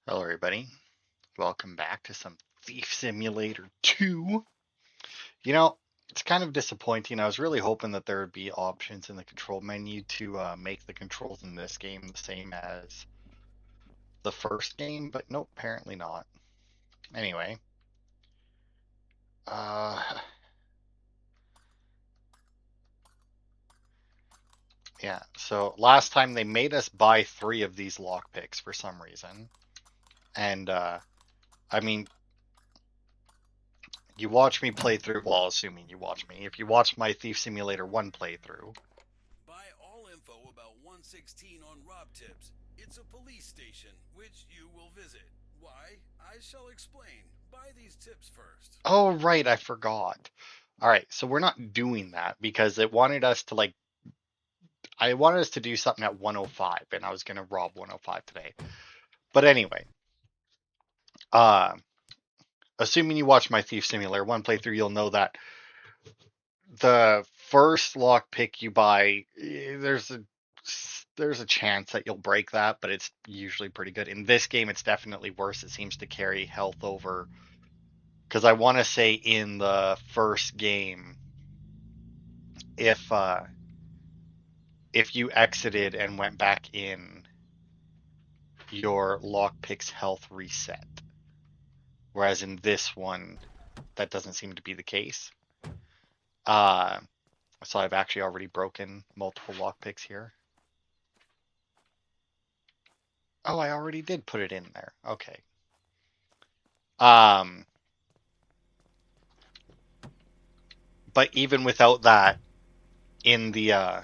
Hello, everybody. Welcome back to some Thief Simulator 2. It's kind of disappointing. I was really hoping that there would be options in the control menu to make the controls in this game the same as the first game, but nope, apparently not. Anyway, uh, yeah, so last time they made us buy 3 of these lockpicks for some reason. And, I mean, you watch me play through, well, assuming you watch me. If you watch my Thief Simulator 1 playthrough, Buy all info about 116 on Rob Tips. It's a police station, which you will visit. Why? I shall explain. Buy these tips first. oh, right, I forgot. All right, so we're not doing that because it wanted us to I wanted us to do something at 105, and I was gonna rob 105 today. But anyway, uh, assuming you watch my Thief Simulator 1 playthrough, you'll know that the first lockpick you buy, there's a chance that you'll break that, but it's usually pretty good. In this game, it's definitely worse. It seems to carry health over, because I want to say in the first game, if uh, if you exited and went back in, your lockpick's health reset. Whereas in this one, that doesn't seem to be the case. Uh, so I've actually already broken multiple lockpicks here. Oh, I already did put it in there. Okay. Um, but even without that, in the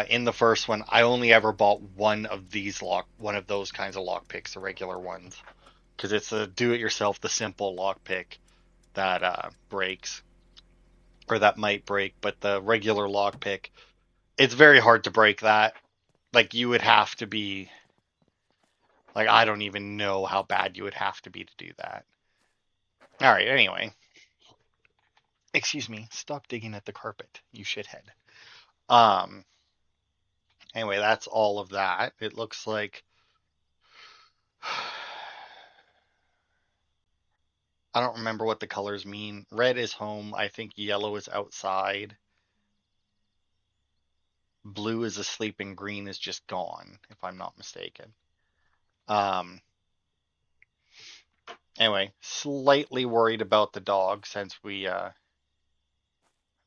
in the first one, I only ever bought one of those kinds of lockpicks, the regular ones, because it's a do-it-yourself, the simple lockpick that breaks or that might break, but the regular lockpick, it's very hard to break that. Like you would have to be like I don't even know how bad you would have to be to do that. All right, anyway. Excuse me. Stop digging at the carpet, you shithead. Um anyway, that's all of that. It looks like I don't remember what the colors mean. Red is home. I think yellow is outside. Blue is asleep and green is just gone, if I'm not mistaken. Um Anyway, slightly worried about the dog since we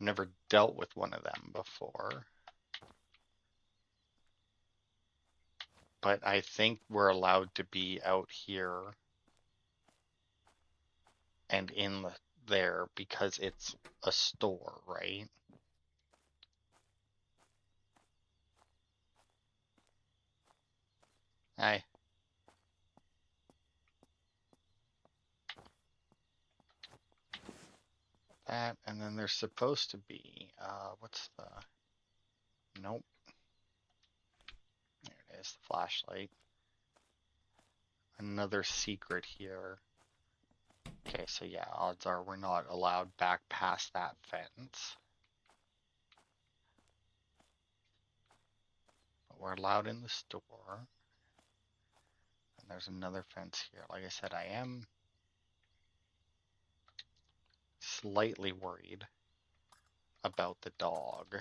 never dealt with one of them before. But I think we're allowed to be out here and there because it's a store, right? I that and then there's supposed to be what's the nope. There it is, the flashlight. Another secret here. Okay, so yeah, odds are we're not allowed back past that fence. But we're allowed in the store. And there's another fence here. Like I said, I am slightly worried about the dog.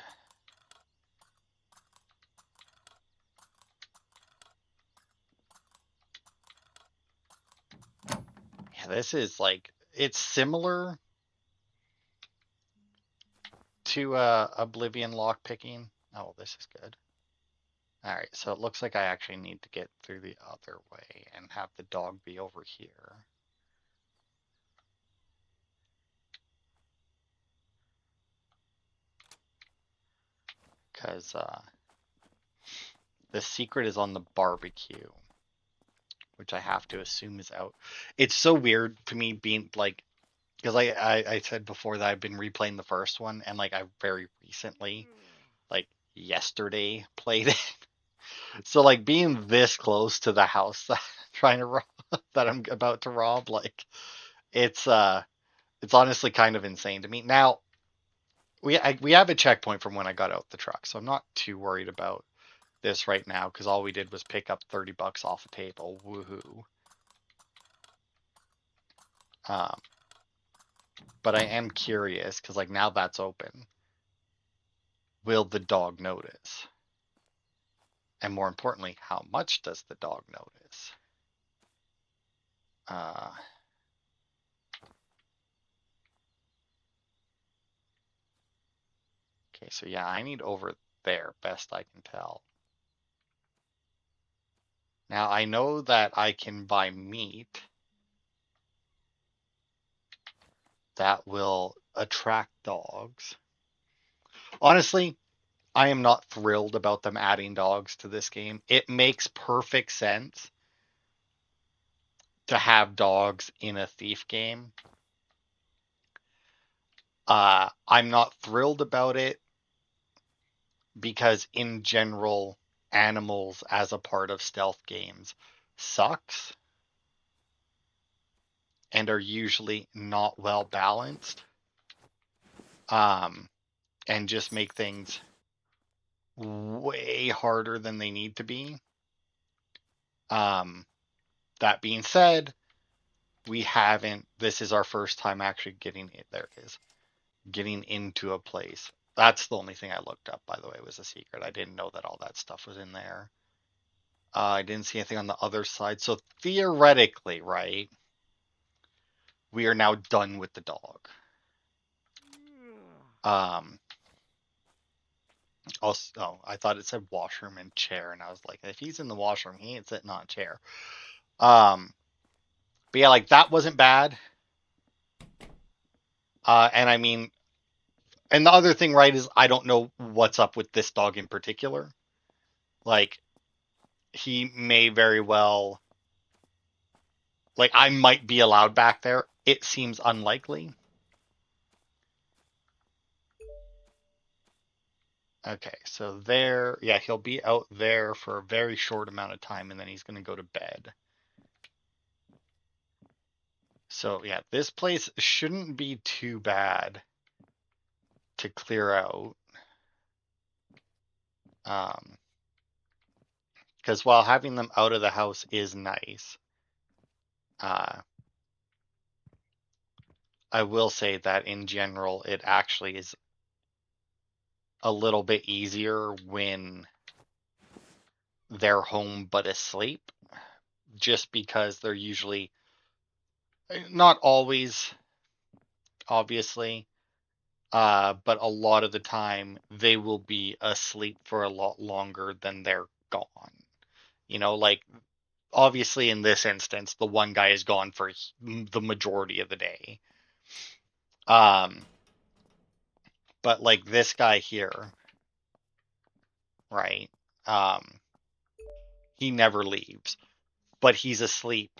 Yeah, this is like it's similar to Oblivion lockpicking. Oh, this is good. All right, so it looks like I actually need to get through the other way and have the dog be over here. Because the secret is on the barbecue, which I have to assume is out. It's so weird to me being like, because I said before that I've been replaying the first one, and like I very recently, like yesterday, played it. So like being this close to the house that I'm trying to rob, that I'm about to rob, like it's it's honestly kind of insane to me. Now we have a checkpoint from when I got out the truck, so I'm not too worried about this right now because all we did was pick up $30 off a table. Woohoo. Um, but I am curious because like now that's open. Will the dog notice? And more importantly, how much does the dog notice? Uh, okay, so yeah, I need over there, best I can tell. Now I know that I can buy meat that will attract dogs. Honestly, I am not thrilled about them adding dogs to this game. It makes perfect sense to have dogs in a thief game. I'm not thrilled about it because, in general, animals as a part of stealth games sucks and are usually not well balanced, um, and just make things way harder than they need to be. Um, that being said, we haven't. This is our first time actually getting it. There it is. Getting into a place. That's the only thing I looked up, by the way, was a secret. I didn't know that all that stuff was in there. I didn't see anything on the other side. So theoretically, right, we are now done with the dog. Um, also, oh, I thought it said washroom and chair, and I was like, if he's in the washroom, he ain't sitting on a chair. Um, but yeah, like that wasn't bad. And I mean, and the other thing, right, is I don't know what's up with this dog in particular. Like, he may very well, like, I might be allowed back there. It seems unlikely. Okay, so there, yeah, he'll be out there for a very short amount of time and then he's going to go to bed. So, yeah, this place shouldn't be too bad to clear out. Because while having them out of the house is nice, uh, I will say that in general, it actually is a little bit easier when they're home but asleep, just because they're usually not always, obviously, but a lot of the time they will be asleep for a lot longer than they're gone. Like obviously in this instance, the one guy is gone for the majority of the day. Um, but like this guy here, right? Um, he never leaves, but he's asleep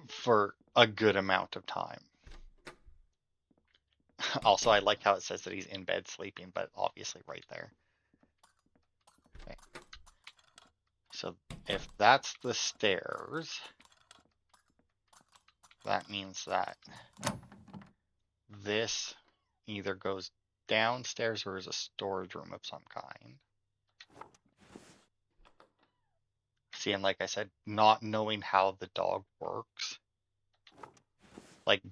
for a good amount of time. Also, I like how it says that he's in bed sleeping, but obviously right there. Okay. So if that's the stairs, that means that this either goes downstairs or is a storage room of some kind. See, and like I said, not knowing how the dog works. Like,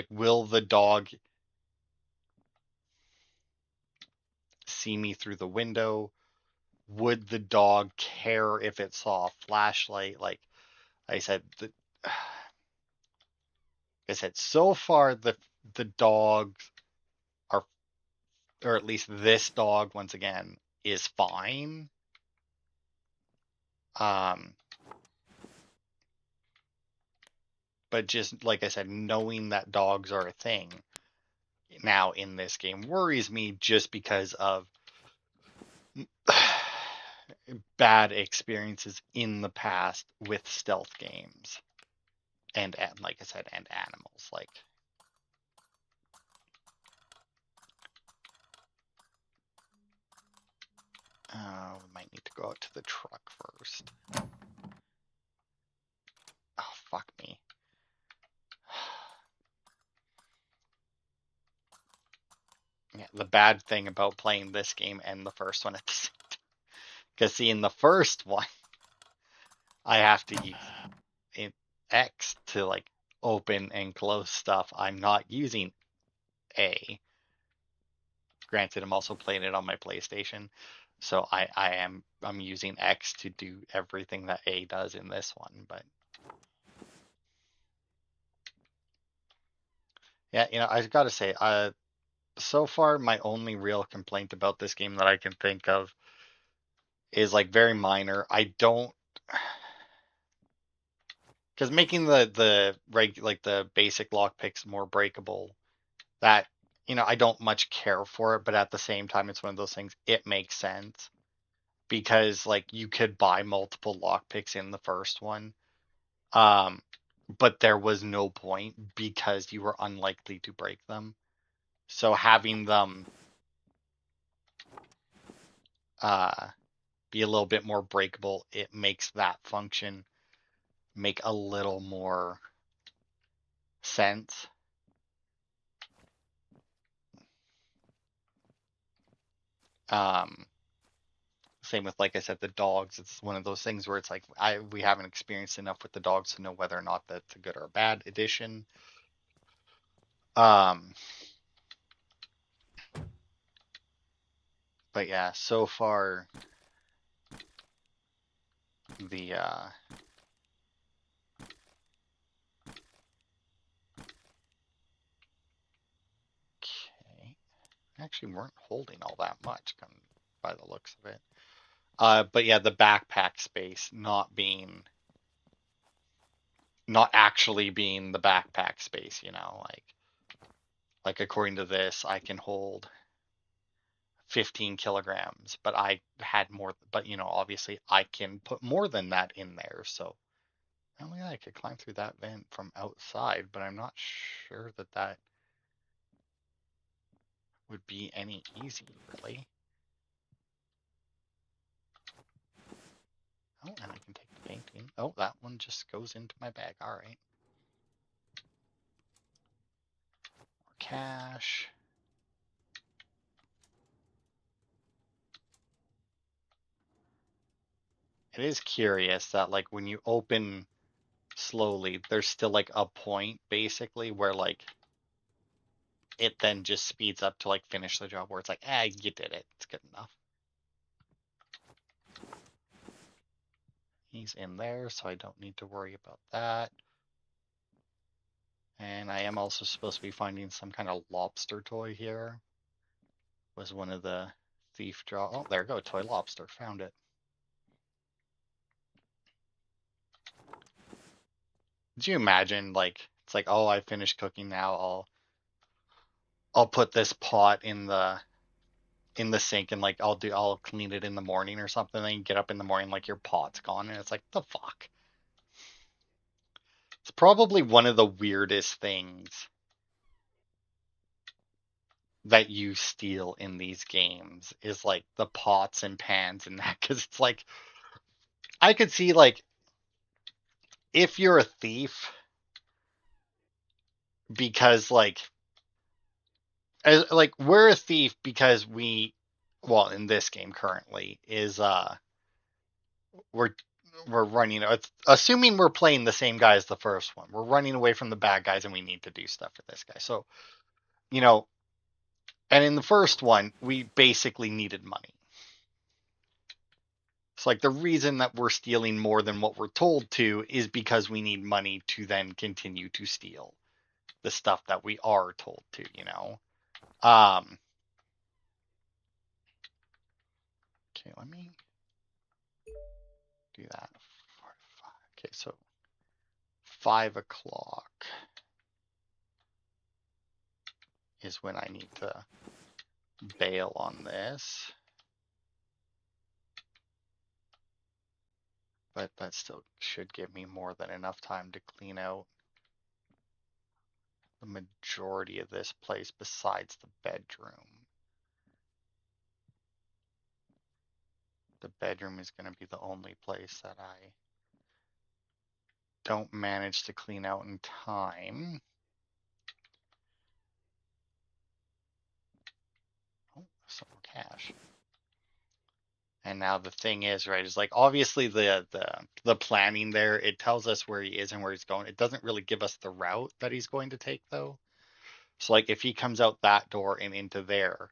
will the dog see me through the window? Would the dog care if it saw a flashlight? Like I said, so far the dogs are, or at least this dog once again is fine. Um, but just like I said, knowing that dogs are a thing now in this game worries me just because of bad experiences in the past with stealth games and like I said, and animals. Like, we might need to go out to the truck first. Oh, fuck me. Yeah, the bad thing about playing this game and the first one at the same time. Because see, in the first one, I have to use X to like open and close stuff. I'm not using A. Granted, I'm also playing it on my PlayStation, so I'm using X to do everything that A does in this one. But yeah, I've got to say, so far my only real complaint about this game that I can think of is like very minor. I don't because making like the basic lockpicks more breakable, that I don't much care for it, but at the same time it's one of those things, it makes sense because like you could buy multiple lockpicks in the first one. Um but there was no point because you were unlikely to break them. So having them uh be a little bit more breakable, it makes that function make a little more sense. Um Same with, like I said, the dogs. It's one of those things where it's like we haven't experienced enough with the dogs to know whether or not that's a good or a bad addition. Um, but yeah, so far the okay, actually weren't holding all that much by the looks of it. But yeah, the backpack space not actually being the backpack space, like according to this, I can hold 15 kilograms, but I had more, but obviously I can put more than that in there. So, oh yeah, I could climb through that vent from outside, but I'm not sure that that would be any easy, really. Oh, and I can take the painting. Oh, that one just goes into my bag. All right. More cash. It is curious that, like, when you open slowly, there's still, like, a point, basically, where, like, it then just speeds up to, like, finish the job, where it's like, you did it. It's good enough. He's in there, so I don't need to worry about that. And I am also supposed to be finding some kind of lobster toy here. Was one of the thief draw. Oh, there we go, toy lobster. Found it. Did you imagine, like, it's like, oh, I finished cooking now. I'll put this pot in the sink and like I'll clean it in the morning or something. Then you get up in the morning like your pot's gone and it's like the fuck. It's probably one of the weirdest things that you steal in these games is like the pots and pans and that, because it's like I could see, like, if you're a thief, because like we're a thief because well, in this game currently is we're we're running, it's assuming we're playing the same guy as the first one. We're running away from the bad guys and we need to do stuff for this guy. So, you know, and in the first one, we basically needed money. It's like the reason that we're stealing more than what we're told to is because we need money to then continue to steal the stuff that we are told to. Um, okay, let me do that. Okay, so 5 o'clock is when I need to bail on this. But that still should give me more than enough time to clean out the majority of this place besides the bedroom. The bedroom is going to be the only place that I don't manage to clean out in time. Oh, some more cash. And now the thing is, right, is like obviously the planning there, it tells us where he is and where he's going. It doesn't really give us the route that he's going to take though. So like if he comes out that door and into there,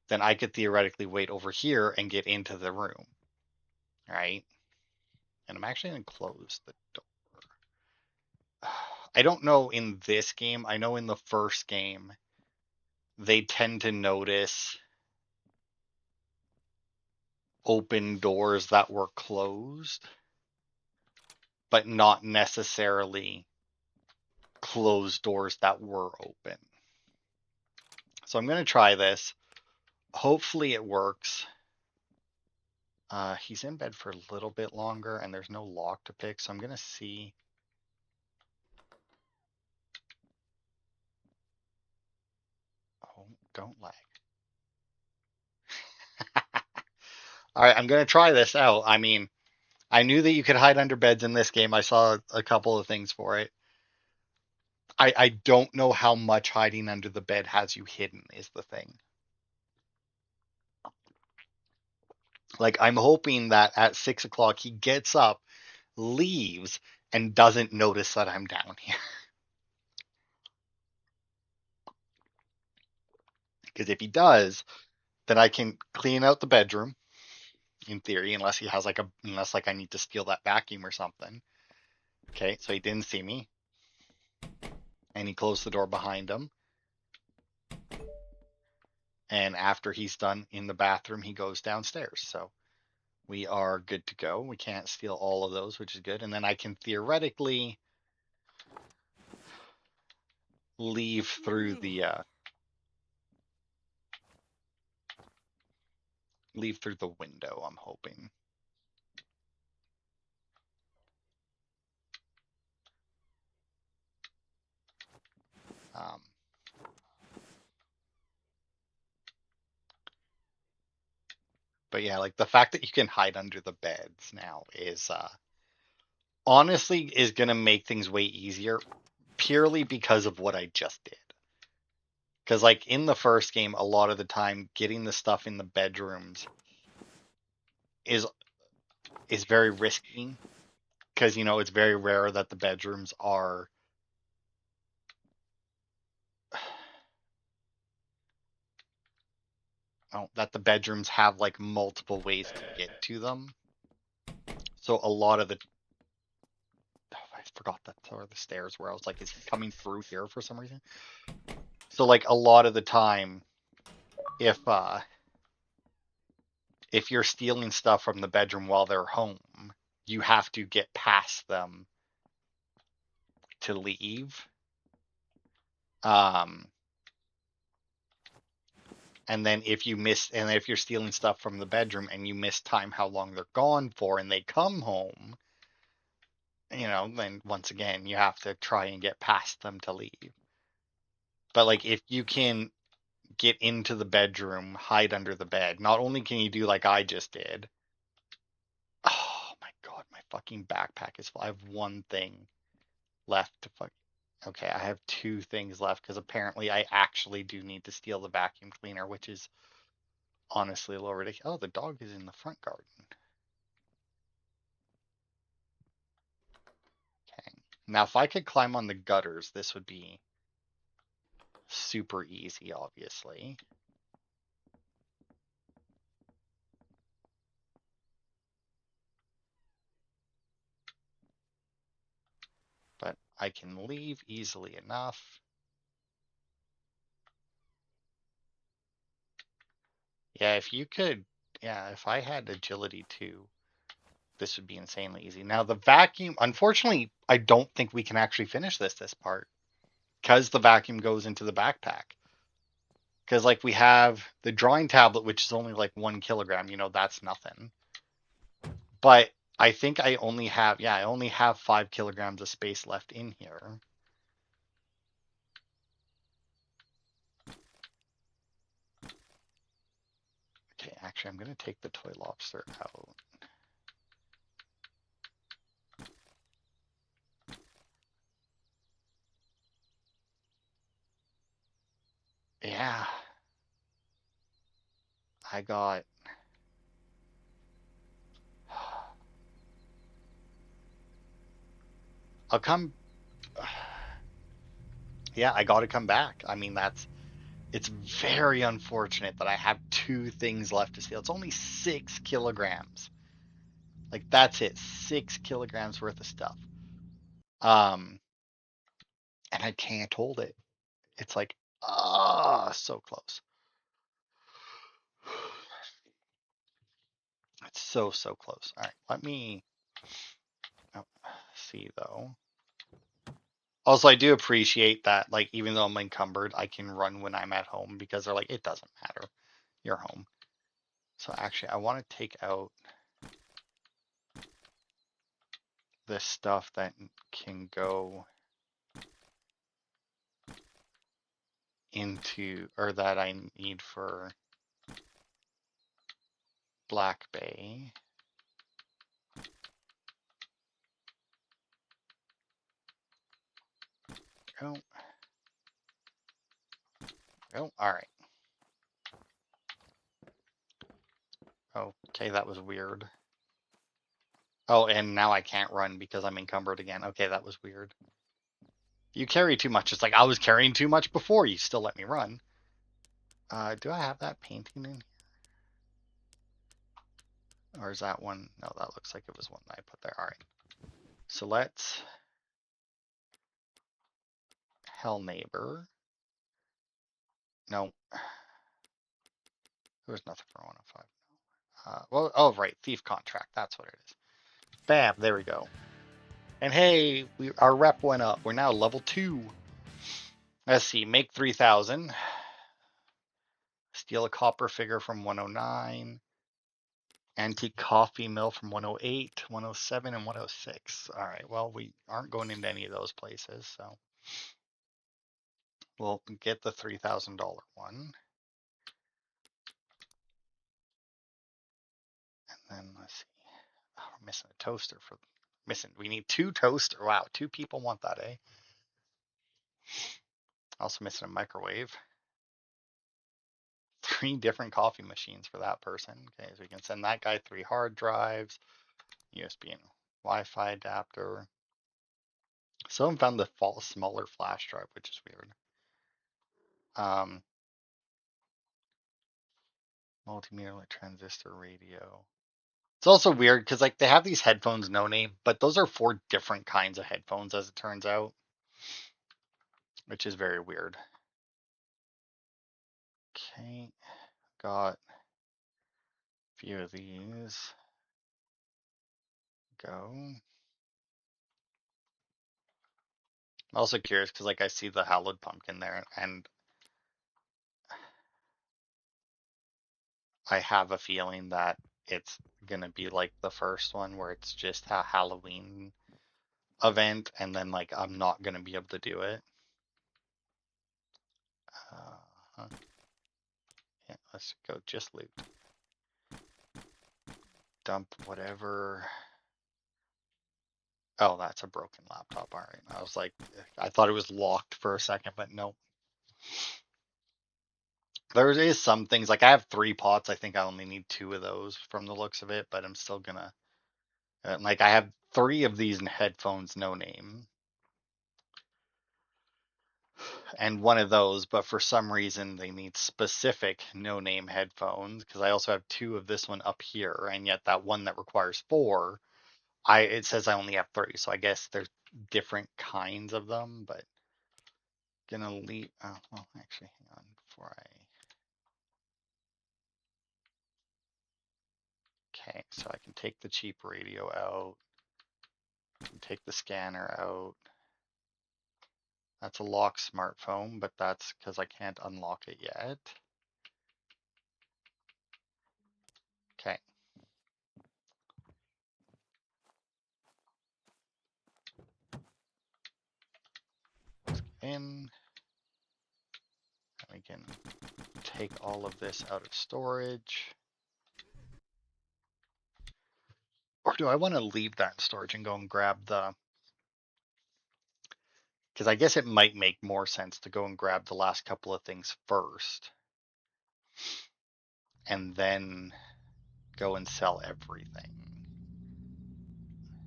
then I could theoretically wait over here and get into the room, right? And I'm actually going to close the door. I don't know in this game. I know in the first game, they tend to notice open doors that were closed, but not necessarily closed doors that were open. So I'm going to try this. Hopefully it works. He's in bed for a little bit longer and there's no lock to pick, so I'm going to see. Oh, don't lag. All right, I'm going to try this out. I mean, I knew that you could hide under beds in this game. I saw a couple of things for it. I don't know how much hiding under the bed has you hidden, is the thing. Like, I'm hoping that at 6 o'clock he gets up, leaves, and doesn't notice that I'm down here. Because if he does, then I can clean out the bedroom, in theory, unless he has unless like I need to steal that vacuum or something. Okay, so he didn't see me, and he closed the door behind him. And after he's done in the bathroom, he goes downstairs. So we are good to go. We can't steal all of those, which is good. And then I can theoretically leave through the window, I'm hoping. Um, but yeah, like the fact that you can hide under the beds now is honestly is gonna make things way easier purely because of what I just did. Because like in the first game, a lot of the time getting the stuff in the bedrooms is very risky because it's very rare that the bedrooms are that the bedrooms have like multiple ways to get to them. So a lot of the I forgot that's where the stairs were. I was like, is he coming through here for some reason? So like a lot of the time, if you're stealing stuff from the bedroom while they're home, you have to get past them to leave. Um, and then if you're stealing stuff from the bedroom and you miss time how long they're gone for and they come home, then once again you have to try and get past them to leave. But like if you can get into the bedroom, hide under the bed, not only can you do like I just did. Oh my god, my fucking backpack is full. I have one thing left to fuck. Okay, I have two things left because apparently I actually do need to steal the vacuum cleaner, which is honestly a little ridiculous. Oh, the dog is in the front garden. Okay. Now, if I could climb on the gutters, this would be super easy, obviously. But I can leave easily enough. Yeah, if I had agility too, this would be insanely easy. Now, the vacuum, unfortunately, I don't think we can actually finish this part because the vacuum goes into the backpack. Because, like, we have the drawing tablet, which is only like 1 kilogram, that's nothing. But I think I only have 5 kilograms of space left in here. Okay, actually, I'm going to take the toy lobster out. Yeah. I got I'll come. Yeah, I got to come back. I mean, it's very unfortunate that I have two things left to steal. It's only 6 kilograms. Like that's it, 6 kilograms worth of stuff. Um, and I can't hold it. It's like, so close. It's so close. All right, let me oh, see though. Also, I do appreciate that, like, even though I'm encumbered, I can run when I'm at home because they're like, it doesn't matter. You're home. So actually, I want to take out this stuff that can go into, or that I need for Black Bay. Oh, oh, all right. Okay, that was weird. Oh, and now I can't run because I'm encumbered again. Okay, that was weird. You carry too much. It's like I was carrying too much before. You still let me run. Do I have that painting in here? Or is that one? No, that looks like it was one that I put there. All right. So let's Hell Neighbor. No, there's nothing for 105. Well, oh, right. Thief Contract. That's what it is. Bam. There we go. And hey, our rep went up. We're now level 2. Let's see. Make 3,000. Steal a copper figure from 109. Antique coffee mill from 108, 107, and 106. All right, well, we aren't going into any of those places, so we'll get the $3,000 one. And then let's see. Oh, we're missing a toaster for missing. We need 2 toaster. Wow, 2 people want that, eh? Also missing a microwave. 3 different coffee machines for that person. Okay, so we can send that guy 3 hard drives, USB and Wi-Fi adapter. Someone found the smaller flash drive, which is weird. Um, Multimedia transistor radio. It's also weird because like they have these headphones no name, but those are 4 different kinds of headphones as it turns out, which is very weird. Okay, got a few of these. Go. I'm also curious because like I see the hallowed pumpkin there, and I have a feeling that it's gonna be like the first one where it's just a Halloween event, and then like I'm not gonna be able to do it. Uh, yeah, let's go just loot. Dump whatever. Oh, that's a broken laptop. All right. I was like, I thought it was locked for a second, but no. There is some things like I have 3 pots. I think I only need 2 of those from the looks of it, but I'm still gonna like I have 3 of these in headphones, no name, and 1 of those, but for some reason they need specific no name headphones because I also have 2 of this one up here, and yet that one that requires 4, it says I only have 3, so I guess there's different kinds of them, but gonna leave. Oh, well, actually, hang on before I. Okay, so I can take the cheap radio out. I can take the scanner out. That's a locked smartphone, but that's because I can't unlock it yet. Okay. In. And we can take all of this out of storage. Or do I want to leave that in storage and go and grab the. Because I guess it might make more sense to go and grab the last couple of things first. And then go and sell everything.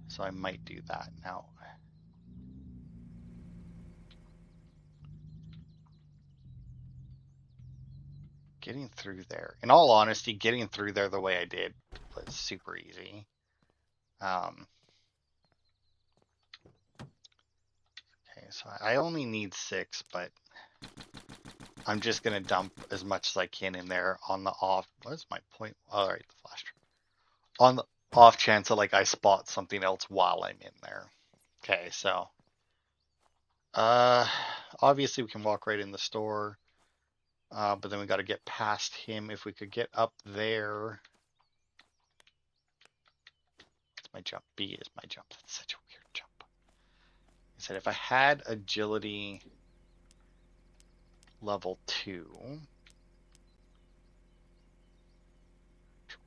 So I might do that now. getting through there. In all honesty, getting through there the way I did was super easy. Okay, so I only need 6, but I'm just gonna dump as much as I can in there on the off. What is my point? All right, the flash. On the off chance that like I spot something else while I'm in there. Okay, so uh, obviously we can walk right in the store, but then we got to get past him. If we could get up there, it's my jump. B is my jump. That's such a weird jump. I said if I had agility level 2,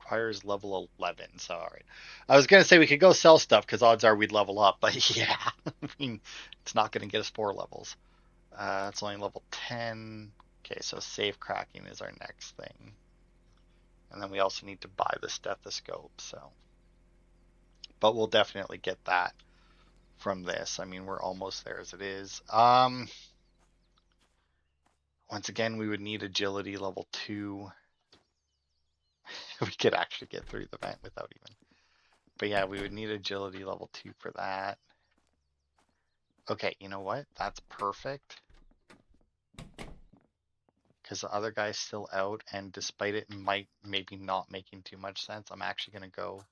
requires level 11. So, all right. I was going to say we could go sell stuff because odds are we'd level up, but yeah, I mean, it's not going to get us 4 levels. It's only level 10. Okay, so safe cracking is our next thing. And then we also need to buy the stethoscope, so. But we'll definitely get that from this. I mean, we're almost there as it is. Once again, we would need agility level 2. We could actually get through the vent without even. But yeah, we would need agility level 2 for that. Okay, you know what? That's perfect. Because the other guy's still out, and despite it maybe not making too much sense, I'm actually going to go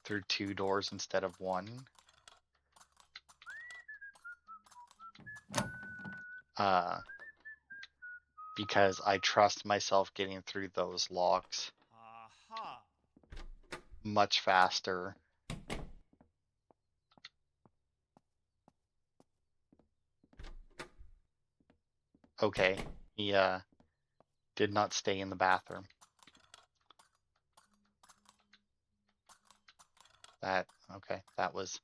through 2 doors instead of 1. Because I trust myself getting through those locks much faster. Okay, he did not stay in the bathroom. That was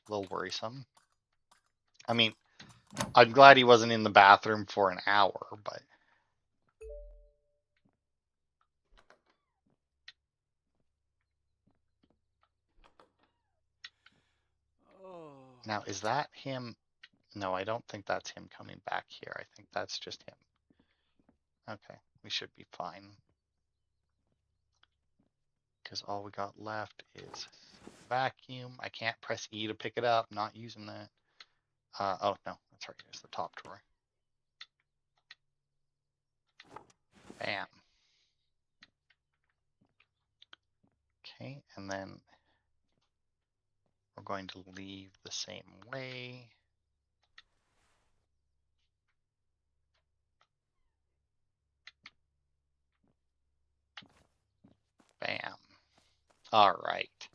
a little worrisome. I mean, I'm glad he wasn't in the bathroom for an hour, but now is that him? No, I don't think that's him coming back here. I think that's just him. Okay, we should be fine. Because all we got left is vacuum. I can't press E to pick it up. Not using that. Oh, no, that's right. Here's the top drawer. Bam. Okay, and then we're going to leave the same way. Bam. All right.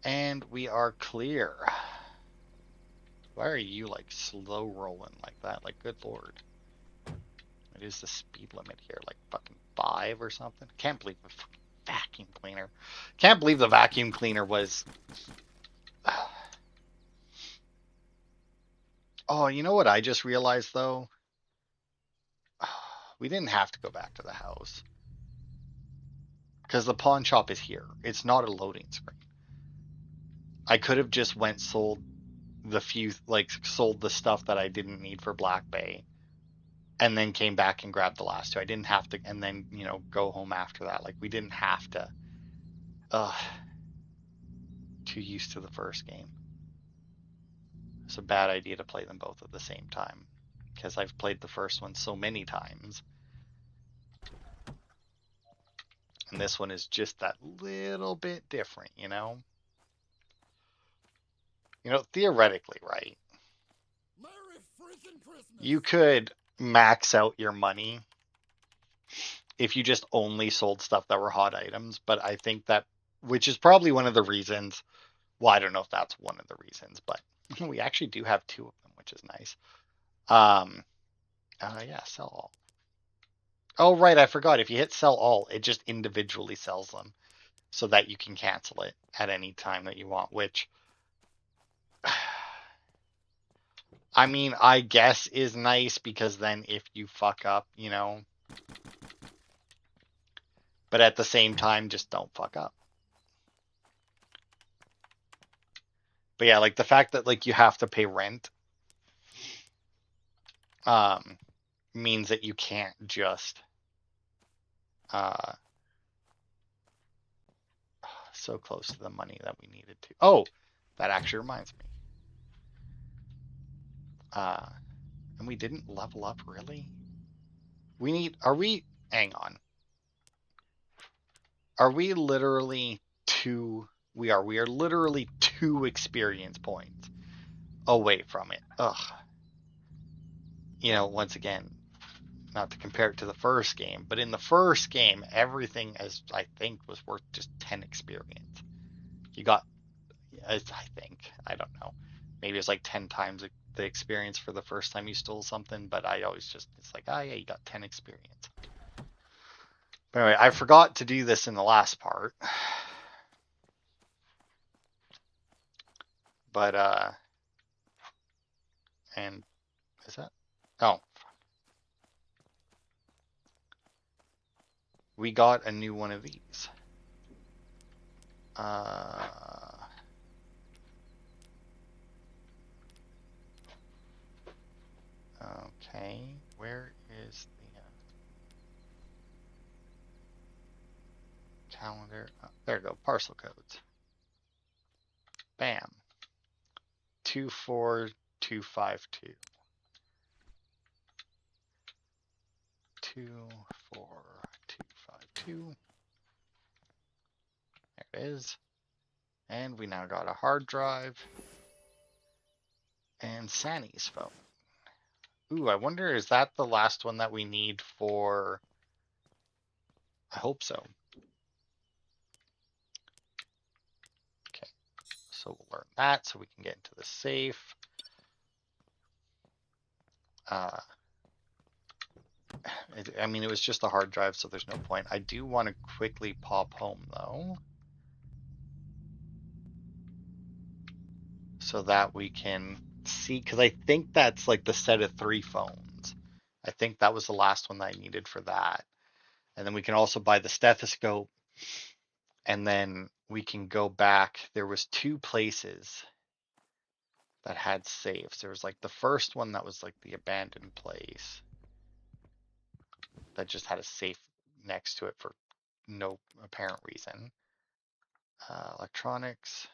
And we are clear. Why are you like slow rolling like that? Like, good lord. What is the speed limit here? Like fucking 5 or something? Can't believe the fucking vacuum cleaner. Can't believe the vacuum cleaner was. Oh, you know what I just realized though? We didn't have to go back to the house. Because the pawn shop is here. It's not a loading screen. I could have just went sold sold the stuff that I didn't need for Black Bay and then came back and grabbed the last 2. I didn't have to, and then, go home after that. Like, we didn't have to. Ugh. Too used to the first game. It's a bad idea to play them both at the same time because I've played the first one so many times. And this one is just that little bit different, theoretically, right? You could max out your money if you just only sold stuff that were hot items, but I think that, which is probably one of the reasons, well, I don't know if that's one of the reasons, but we actually do have 2 of them, which is nice. Yeah, sell all. Oh, right, I forgot. If you hit sell all, it just individually sells them so that you can cancel it at any time that you want, which, I mean, I guess is nice because then if you fuck up, but at the same time, just don't fuck up. But yeah, like the fact that like you have to pay rent um, means that you can't just uh, so close to the money that we needed to. Oh, that actually reminds me. Uh, and we didn't level up really. We need. Are we? Hang on. Are we literally two? We are. We are literally 2 experience points away from it. Ugh. Once again, not to compare it to the first game, but in the first game, everything as I think was worth just 10 experience. You got, I think, I don't know, maybe it's like 10 times the experience for the first time you stole something, but I always just, it's like, oh yeah, you got 10 experience. But anyway, I forgot to do this in the last part, but, and is that, oh, we got a new one of these. Okay, where is the calendar? Oh, there we go, parcel codes. Bam. 24252. 24252. There it is. And we now got a hard drive and Sanny's phone. Ooh, I wonder, is that the last one that we need for... I hope so. Okay, so we'll learn that so we can get into the safe. I mean, it was just a hard drive, so there's no point. I do want to quickly pop home, though, so that we can see, because I think that's like the set of 3 phones. I think that was the last one that I needed for that. And then we can also buy the stethoscope, and then we can go back. There was 2 places that had safes. There was like the first one that was like the abandoned place that just had a safe next to it for no apparent reason. Electronics.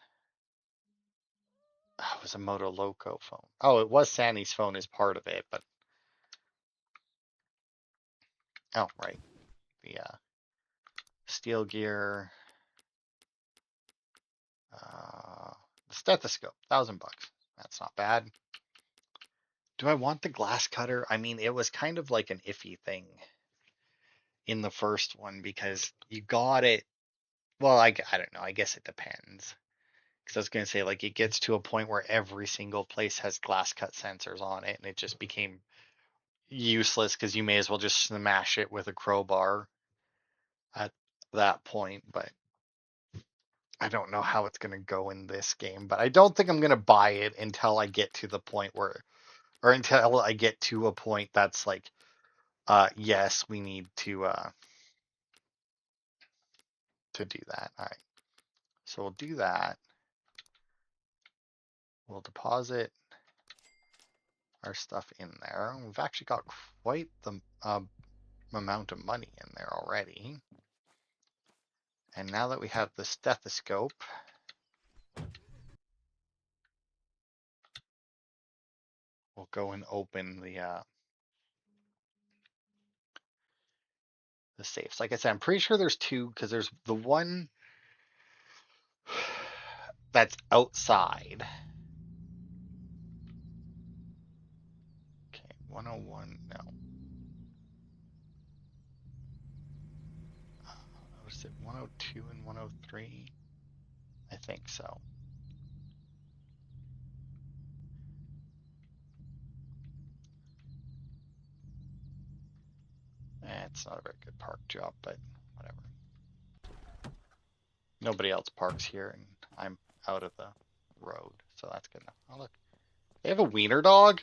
Oh, it was a Moto Loco phone. Oh, it was Sandy's phone as part of it, but oh, right. The steel gear, the stethoscope, $1,000. That's not bad. Do I want the glass cutter? I mean, it was kind of like an iffy thing in the first one because you got it. Well, I don't know. I guess it depends. Because I was going to say, like, it gets to a point where every single place has glass cut sensors on it, and it just became useless because you may as well just smash it with a crowbar at that point. But I don't know how it's going to go in this game. But I don't think I'm going to buy it until I get to the point where, or until I get to a point that's like, yes, we need to do that. All right. So we'll do that. We'll deposit our stuff in there. We've actually got quite the amount of money in there already. And now that we have the stethoscope, we'll go and open the safes. Like I said, I'm pretty sure there's 2 because there's the one that's outside. Okay, 101, no. Was it 102 and 103? I think so. It's not a very good park job, but whatever. Nobody else parks here, and I'm out of the road, so that's good enough. Oh, look. They have a wiener dog?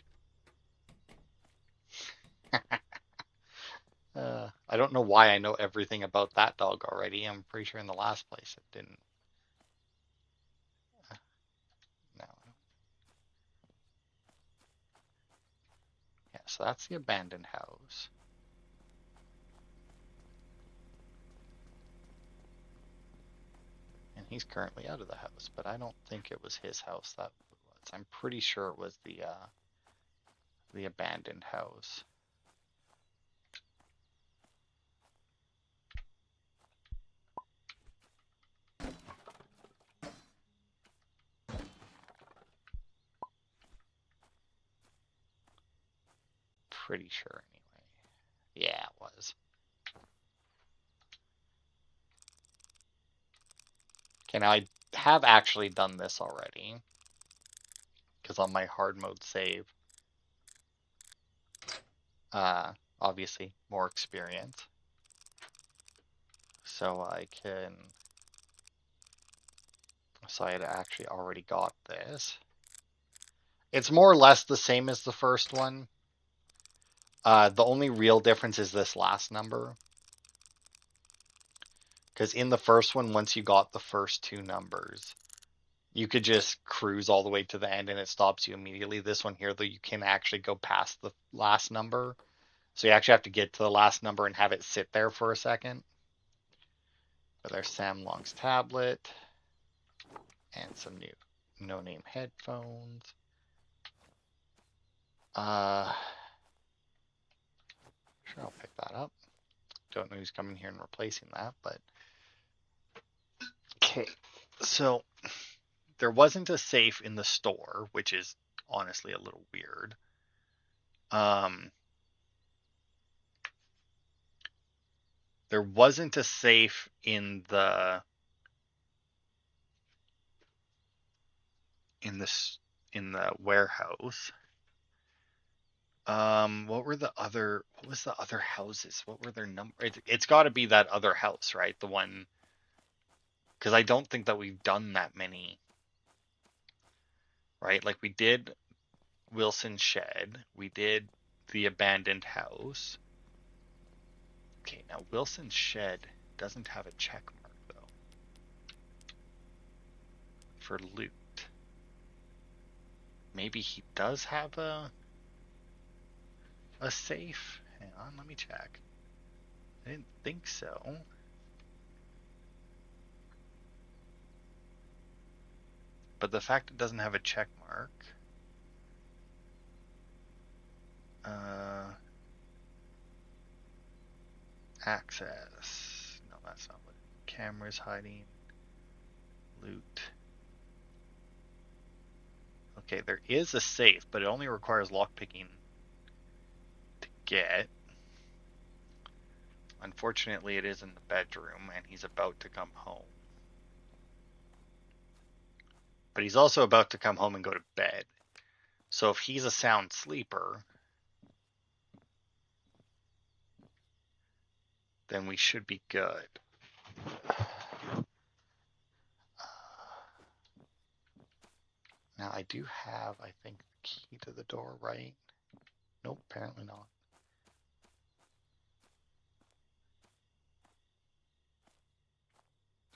I don't know why I know everything about that dog already. I'm pretty sure in the last place it didn't. No. Yeah, so that's the abandoned house. And he's currently out of the house, but I don't think it was his house that was. I'm pretty sure it was the abandoned house. Pretty sure anyway. Yeah, it was. Okay, now I have actually done this already. Because on my hard mode save, obviously more experience. So I can, so I had actually already got this. It's more or less the same as the first one. The only real difference is this last number. Because in the first one, once you got the first two numbers, you could just cruise all the way to the end and it stops you immediately. This one here, though, you can actually go past the last number. So you actually have to get to the last number and have it sit there for a second. But there's Sam Long's tablet and some new no-name headphones. Sure, I'll pick that up. Don't know who's coming here and replacing that, but okay. So there wasn't a safe in the store, which is honestly a little weird. There wasn't a safe in the warehouse. What was the other houses? What were their number? It's got to be that other house, right? The one, because I don't think that we've done that many, right? Like we did Wilson Shed, we did the abandoned house. Okay, now Wilson Shed doesn't have a check mark though for loot. Maybe he does have a safe. Hang on, let me check. I didn't think so. But the fact it doesn't have a check mark. Access. No, that's not what. Cameras hiding. Loot. Okay, there is a safe, but it only requires lockpicking to get. Unfortunately, it is in the bedroom, and he's about to come home. But he's also about to come home and go to bed. So if he's a sound sleeper, then we should be good. Now I do have, I think, the key to the door, right? Nope, apparently not.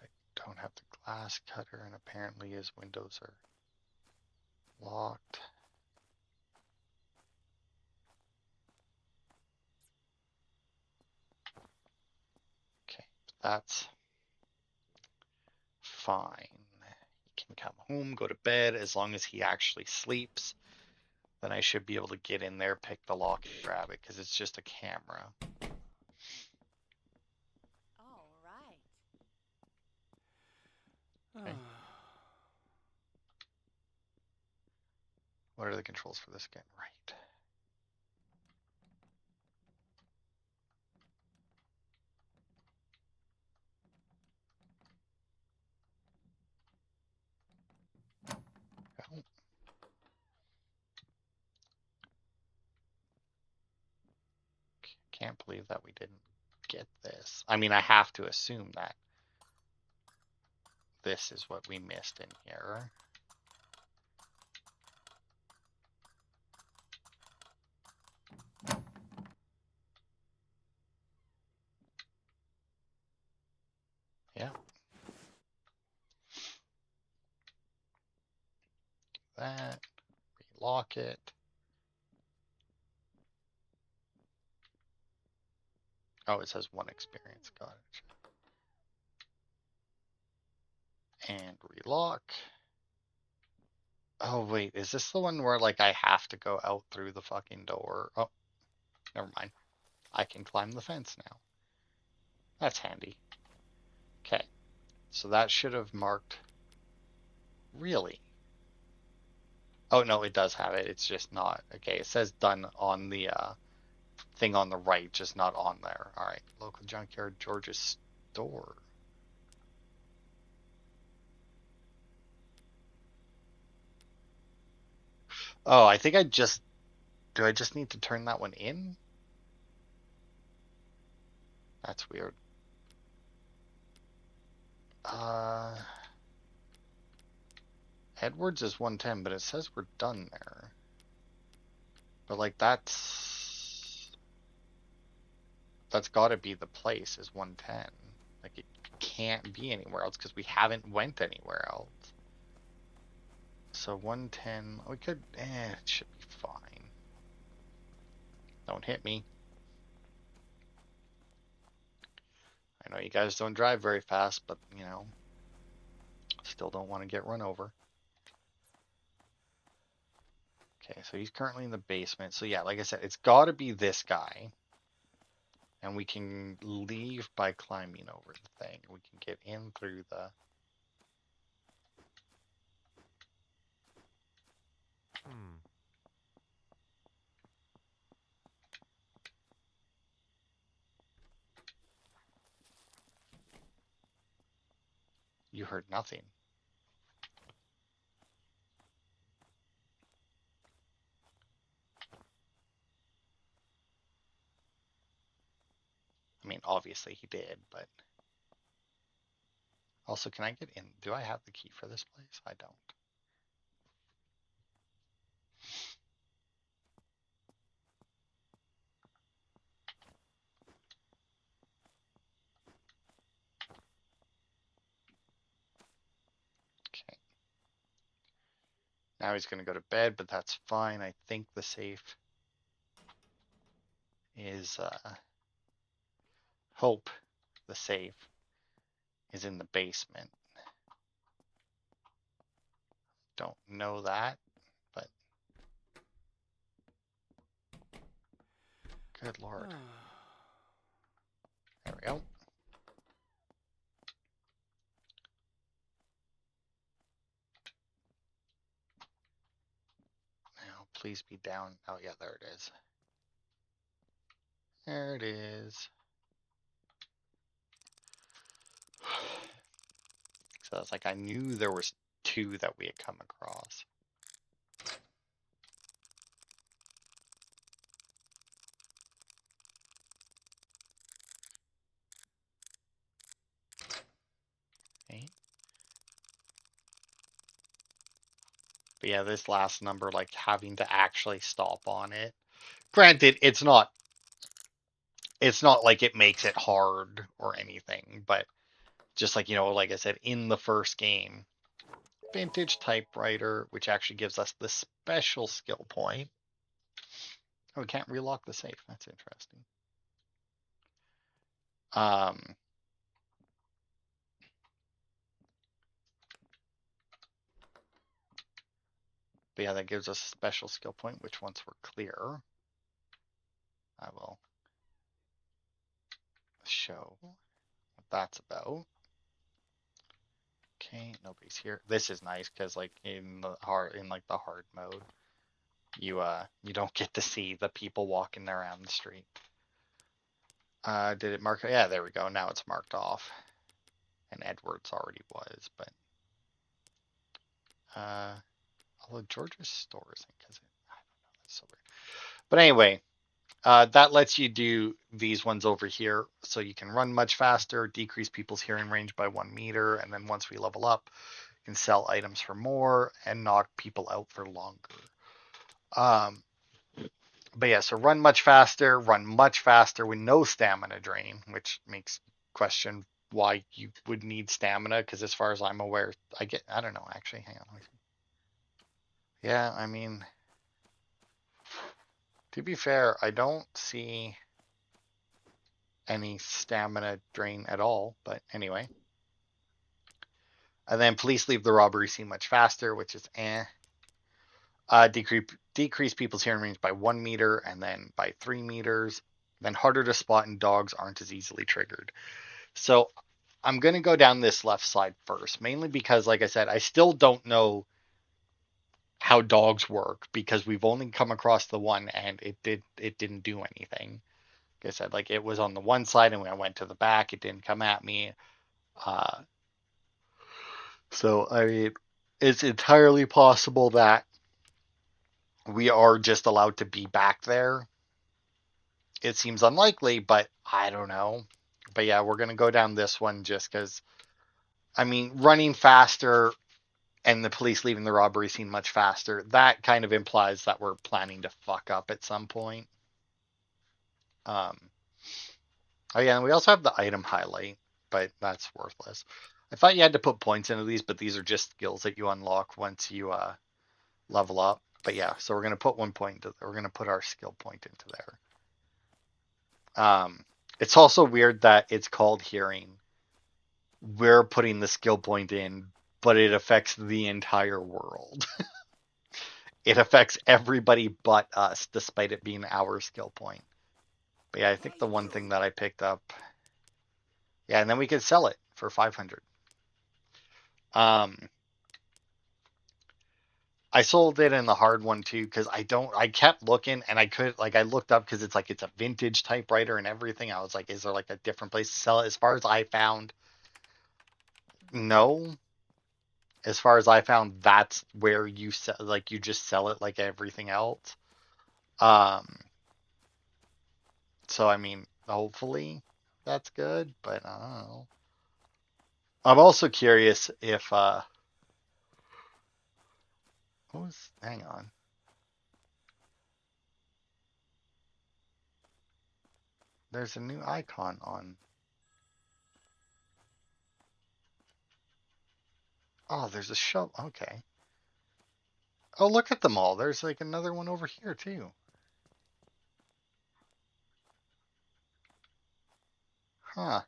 I don't have the glass cutter, and apparently his windows are locked. Okay, that's fine. He can come home, go to bed, as long as he actually sleeps. Then I should be able to get in there, pick the lock, and grab it, because it's just a camera. All right. Okay. What are the controls for this again? Right. Oh. Can't believe that we didn't get this. I mean, I have to assume that this is what we missed in here. Yeah. Do that. Relock it. Oh, it says 1 experience. Got it. And relock. Oh, wait. Is this the one where, like, I have to go out through the fucking door? Oh, never mind. I can climb the fence now. That's handy. Okay. So that should have marked. Really? Oh, no, it does have it. It's just not. Okay, it says done on the thing on the right, just not on there. All right. Local junkyard, George's store. Oh, I think I just. Do I just need to turn that one in? That's weird. Uh, Edwards is 110, but it says we're done there. But like that's got to be the place is 110. Like it can't be anywhere else because we haven't went anywhere else. So 110, we could, it should be fine. Don't hit me. I know you guys don't drive very fast, but you know, still don't want to get run over. Okay, so he's currently in the basement. So yeah, like I said, it's got to be this guy. And we can leave by climbing over the thing. We can get in through the. You heard nothing. I mean, obviously he did, but. Also, can I get in? Do I have the key for this place? I don't. Okay. Now he's going to go to bed, but that's fine. I think the safe is. Hope the safe is in the basement. Don't know that, but. Good lord. There we go. Now, please be down. Oh, yeah, there it is. There it is. So it's like I knew there was 2 that we had come across. Okay. But yeah, this last number, like having to actually stop on it. Granted, it's not like it makes it hard or anything, but just like, like I said, in the first game, vintage typewriter, which actually gives us the special skill point. Oh, we can't relock the safe. That's interesting. Um, but yeah, that gives us a special skill point, which once we're clear, I will show what that's about. Okay, nobody's here. This is nice because like in the hard mode, you don't get to see the people walking around the street. Did it mark? Yeah, there we go. Now it's marked off. And Edwards already was, but although George's store isn't because I don't know, that's so weird. But anyway, that lets you do these ones over here, so you can run much faster, decrease people's hearing range by 1 meter, and then once we level up, you can sell items for more and knock people out for longer. But yeah, so run much faster with no stamina drain, which makes question why you would need stamina, because as far as I'm aware, I don't know, actually, hang on. Yeah, I mean, to be fair, I don't see any stamina drain at all. But anyway. And then police leave the robbery scene much faster, which is eh. Decrease people's hearing range by 1 meter and then by 3 meters. Then harder to spot and dogs aren't as easily triggered. So I'm going to go down this left side first, mainly because, like I said, I still don't know how dogs work because we've only come across the one and it didn't do anything. Like I said, like it was on the one side and when I went to the back, it didn't come at me. Uh, so I mean, it's entirely possible that we are just allowed to be back there. It seems unlikely, but I don't know. But yeah, we're gonna go down this one just because. I mean, running faster and the police leaving the robbery scene much faster. That kind of implies that we're planning to fuck up at some point. Um, oh yeah, and we also have the item highlight, but that's worthless. I thought you had to put points into these, but these are just skills that you unlock once you level up. But yeah, so we're gonna put 1 point. We're gonna put our skill point into there. It's also weird that it's called hearing. We're putting the skill point in, but it affects the entire world. It affects everybody but us, despite it being our skill point. But yeah, I think the one thing that I picked up. Yeah, and then we could sell it for 500. Um, I sold it in the hard one too because I kept looking and I could like I looked up because it's like it's a vintage typewriter and everything. I was like, is there like a different place to sell it? As far as I found, no. As far as I found, that's where you sell like you just sell it like everything else. Um, so I mean, hopefully that's good, but I don't know. I'm also curious if who's hang on. There's a new icon on. Oh, there's a show. Okay. Oh, look at them all. There's like another one over here too. Huh.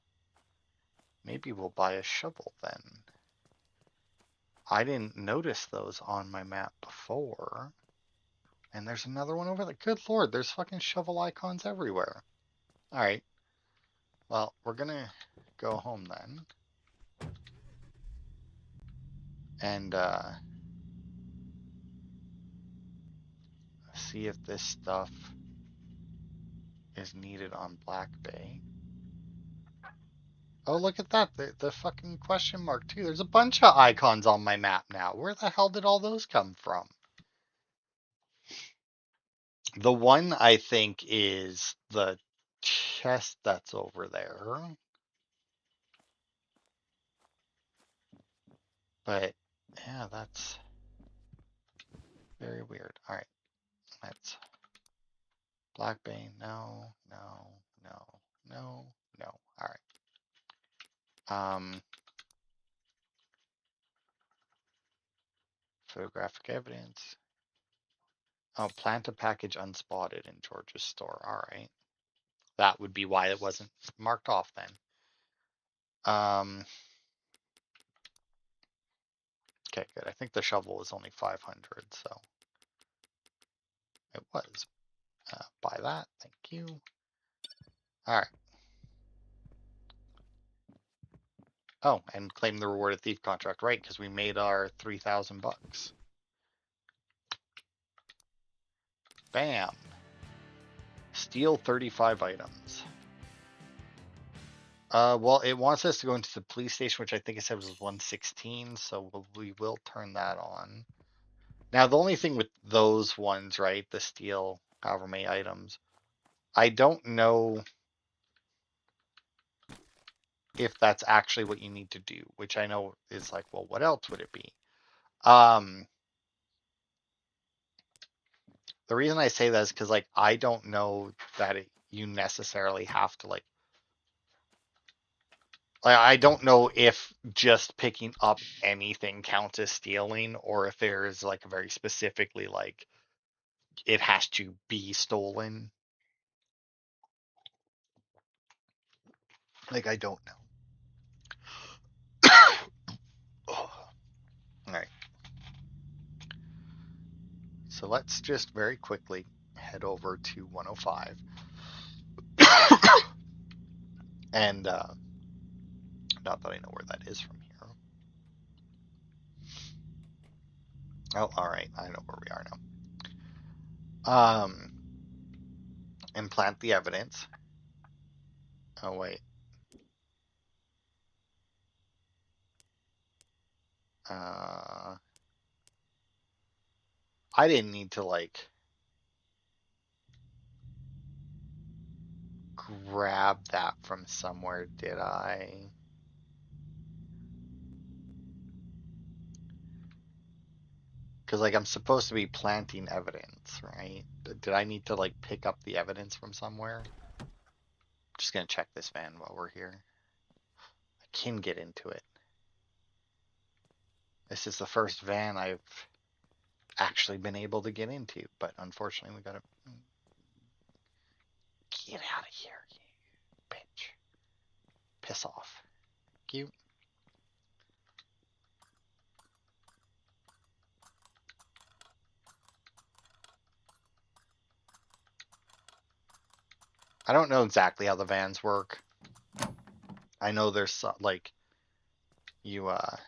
Maybe we'll buy a shovel then. I didn't notice those on my map before. And there's another one over there. Good lord, there's fucking shovel icons everywhere. Alright. Well, we're gonna go home then. And see if this stuff is needed on Black Bay. Oh, look at that. The fucking question mark, too. There's a bunch of icons on my map now. Where the hell did all those come from? The one I think is the chest that's over there. But yeah, that's very weird. All right, let's Black Bane. No, no, no, no, no. All right. Photographic evidence. Oh, plant a package unspotted in George's store. All right. That would be why it wasn't marked off then. Um, okay, good. I think the shovel was only 500, so it was. Buy that. Thank you. All right. Oh, and claim the rewarded thief contract, right? Because we made our 3,000 bucks. Bam. Steal 35 items. Well, it wants us to go into the police station, which I think it said was 116, so we will turn that on. Now, the only thing with those ones, right, the steal however many items, I don't know if that's actually what you need to do, which I know is like, well, what else would it be? Um, the reason I say that is because like I don't know that you necessarily have to like I don't know if just picking up anything counts as stealing or if there is like a very specifically like it has to be stolen. Like, I don't know. All right. So let's just very quickly head over to 105. And not that I know where that is from here. Oh, all right. I know where we are now. Implant the evidence. Oh, wait. Uh, I didn't need to, like, grab that from somewhere, did I? Because, like, I'm supposed to be planting evidence, right? Did I need to, like, pick up the evidence from somewhere? Just gonna check this van while we're here. I can get into it. This is the first van I've actually been able to get into, but unfortunately we gotta get out of here, you bitch. Piss off. Cute. I don't know exactly how the vans work. I know there's like you okay,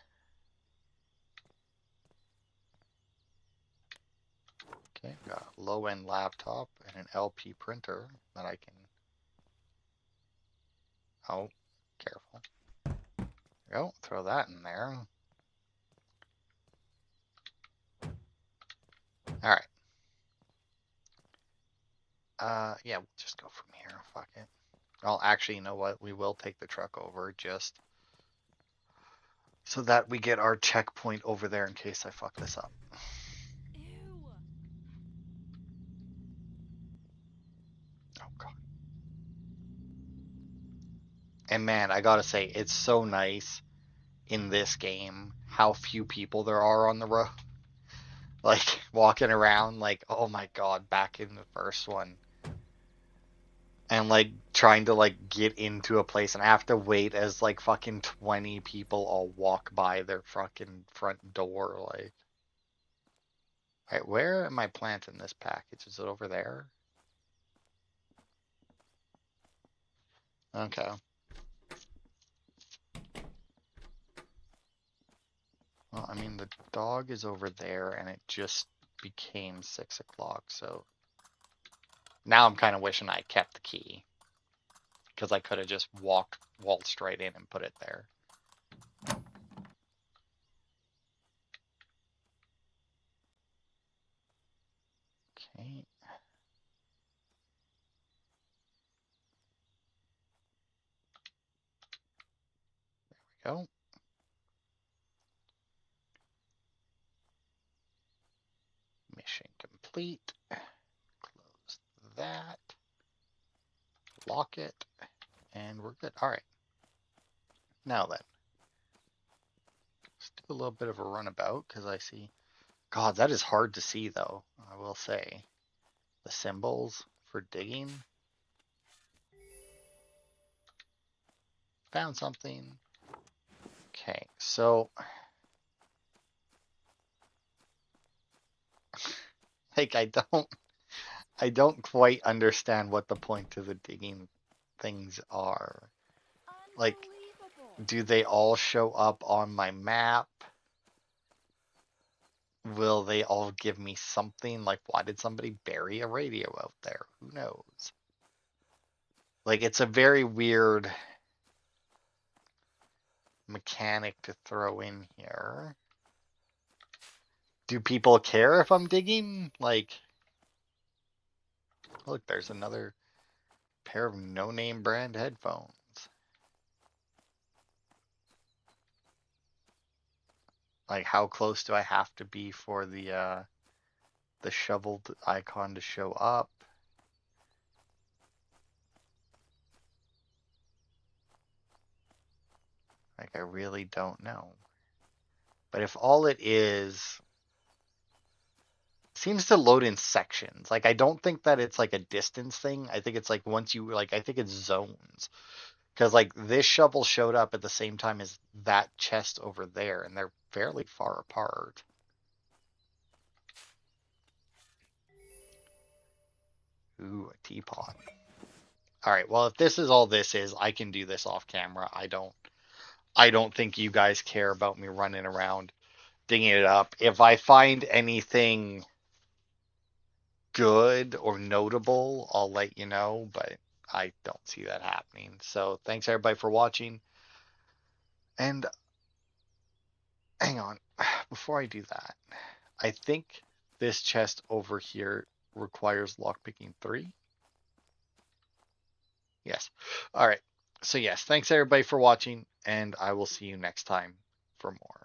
got a low end laptop and an LP printer that I can oh careful. Go, throw that in there. Alright. Yeah, we'll just go from here. Fuck it. Well, actually, you know what? We will take the truck over just so that we get our checkpoint over there in case I fuck this up. Ew. Oh god. And man, I gotta say, it's so nice in this game how few people there are on the road. Like walking around, like, oh my god, back in the first one. And like trying to like get into a place and I have to wait as like fucking 20 people all walk by their fucking front door. Like, alright, where am I planting this package? Is it over there? Okay. Well, I mean, the dog is over there and it just became 6 o'clock, so now I'm kind of wishing I kept the key because I could have just waltzed right in and put it there. Okay. There we go. Mission complete. Close that. Lock it. And we're good. All right. Now then. Let's do a little bit of a runabout because I see. God, that is hard to see though, I will say. The symbols for digging. Found something. Okay, so like I don't quite understand what the point of the digging things are. Like, Unbelievable. do they all show up on my map? Will they all give me something? Like, why did somebody bury a radio out there? Who knows? Like, it's a very weird mechanic to throw in here. Do people care if I'm digging? Like, look, there's another pair of no-name brand headphones. Like, how close do I have to be for the shoveled icon to show up? Like, I really don't know. But if all it is seems to load in sections. Like, I don't think that it's like a distance thing. I think it's like once you like I think it's zones. Because like this shovel showed up at the same time as that chest over there, and they're fairly far apart. Ooh, a teapot. All right. Well, if this is all this is, I can do this off camera. I don't think you guys care about me running around digging it up. If I find anything good or notable, I'll let you know, but I don't see that happening. So, thanks everybody for watching. And hang on, before I do that, I think this chest over here requires lockpicking 3. Yes. All right. So, yes, thanks everybody for watching, and I will see you next time for more.